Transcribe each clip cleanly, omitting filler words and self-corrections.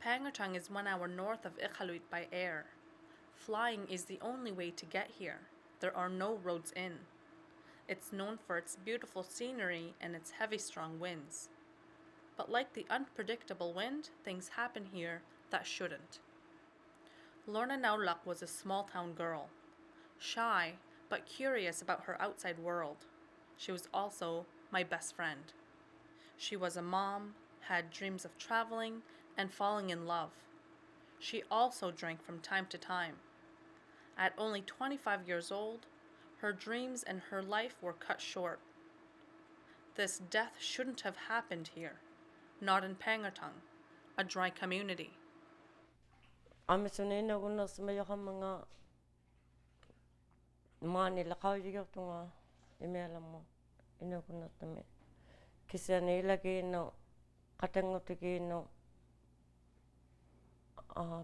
Pangnirtung is 1 hour north of Iqaluit by air. Flying is the only way to get here. There are no roads in. It's known for its beautiful scenery and its heavy, strong winds. But like the unpredictable wind, things happen here that shouldn't. Lorna Naulak was a small-town girl, shy but curious about her outside world. She was also my best friend. She was a mom, had dreams of traveling and falling in love. She also drank from time to time. At only 25 years old, her dreams and her life were cut short. This death shouldn't have happened here, not in Pangnirtung, a dry community. Amisunina gunas mayaha mga mani lakaujiyotunga imealamo inagunatame. Kisani ilagi no katangutigi no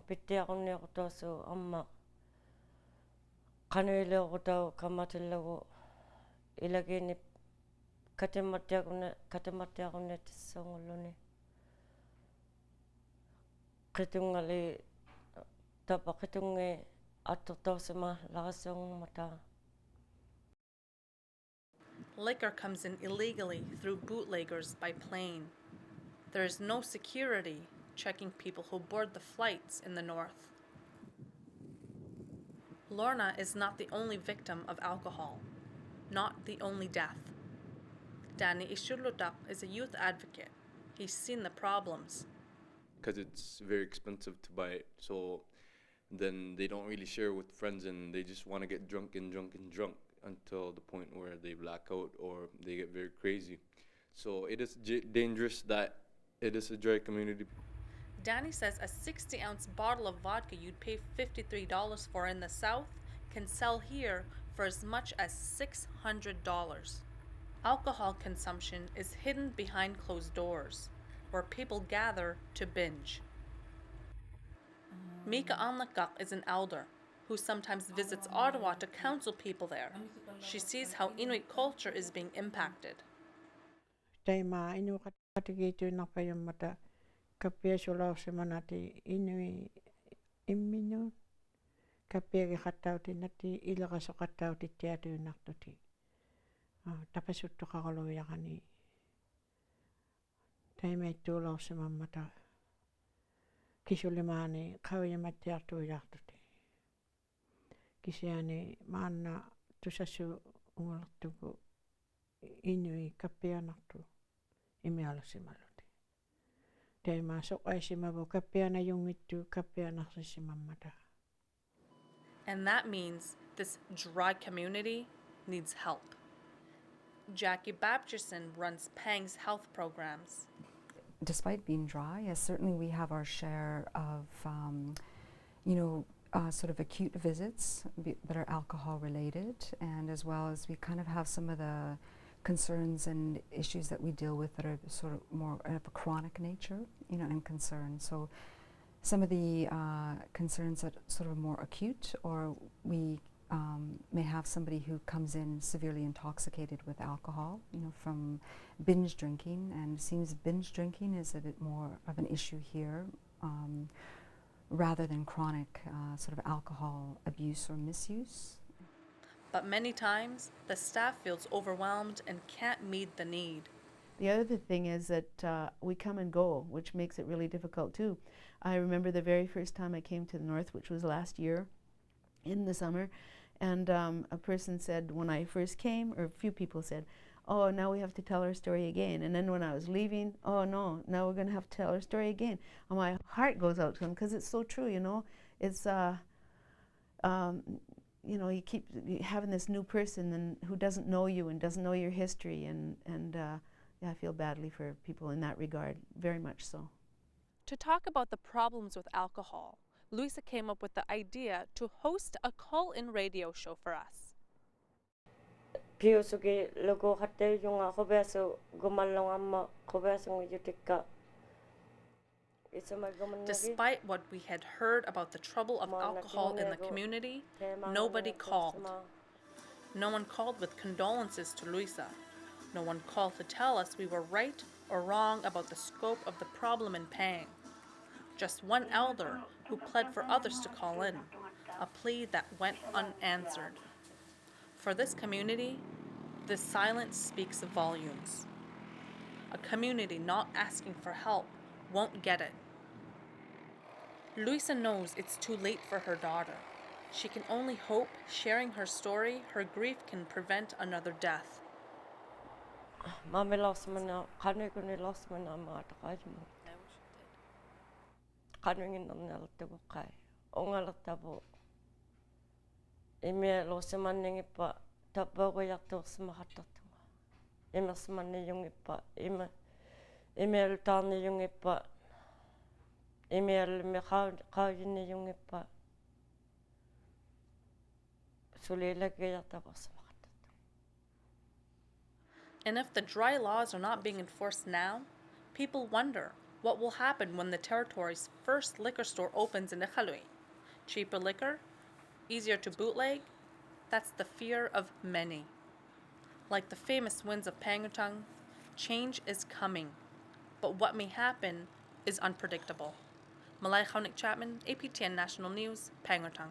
pittiakunni akutosu amma kanuile akutau kamatilago ilagi ni katematiakunne tisonguluni kitungali tapa kitunge atotosema lagasong mata. Liquor comes in illegally through bootleggers by plane. There is no security checking people who board the flights in the north. Lorna is not the only victim of alcohol, not the only death. Danny Ishulutak is a youth advocate. He's seen the problems. Because it's very expensive to buy it, so then they don't really share with friends and they just want to get drunk until the point where they black out or they get very crazy. So it is dangerous that it is a dry community. Danny says a 60-ounce bottle of vodka you'd pay $53 for in the South can sell here for as much as $600. Alcohol consumption is hidden behind closed doors, where people gather to binge. Mika Anlakak is an elder who sometimes visits Ottawa to counsel people there. She sees how Inuit culture is being impacted. Taima inu katigitu napayamata kapia sulausi manati inui imminu kapia ge khatauti nati ilaga sokatauti tiatu naktuti tapasuttu kakalo yakani taima tulausi mamata kisulimani kawiyamati atu yaktuti kisiani maana tusasu ungaltuku inui kapia naktu imialasimaluti taima soqaisimavu kapiana yungittu kapia naksisimamata. And that means this dry community needs help. Jackie Baptison runs Pang's health programs. Despite being dry, yes, certainly we have our share of, sort of acute visits that are alcohol related, and as well as we kind of have some of the concerns and issues that we deal with that are sort of more of a chronic nature, and concern. So some of the concerns that sort of more acute, or we may have somebody who comes in severely intoxicated with alcohol, from binge drinking, and it seems binge drinking is a bit more of an issue here rather than chronic sort of alcohol abuse or misuse. But many times, the staff feels overwhelmed and can't meet the need. The other thing is that we come and go, which makes it really difficult too. I remember the very first time I came to the North, which was last year in the summer, and a person said when I first came, or a few people said, oh, now we have to tell our story again. And then when I was leaving, oh no, now we're going to have to tell our story again. And my heart goes out to them because it's so true, It's, you keep having this new person who doesn't know you and doesn't know your history, and I feel badly for people in that regard, very much so. To talk about the problems with alcohol, Luisa came up with the idea to host a call-in radio show for us. Piusugi logo hatte yunga kobesu gumalong amma kobesu ngujutika. Despite what we had heard about the trouble of alcohol in the community, nobody called. No one called with condolences to Luisa. No one called to tell us we were right or wrong about the scope of the problem in Pang. just one elder who pled for others to call in, a plea that went unanswered. For this community, this silence speaks volumes. A community not asking for help won't get it. Luisa knows it's too late for her daughter. She can only hope sharing her story, her grief can prevent another death. Mami lasmana, kaniguni lasmana maatakaismu. Kanungin on naltabu kai. Ongalatabu. Ime losemanningipa tapago yaktursmahattatunga. Imersmanni jungipa, ime lutani jungipa, ime alme kaujini jungipa. And if the dry laws are not being enforced now, people wonder what will happen when the territory's first liquor store opens in Iqaluit. Cheaper liquor? Easier to bootleg? That's the fear of many. Like the famous winds of Pangnirtung, change is coming, but what may happen is unpredictable. Malay Chapman, APTN National News, Pangnirtung.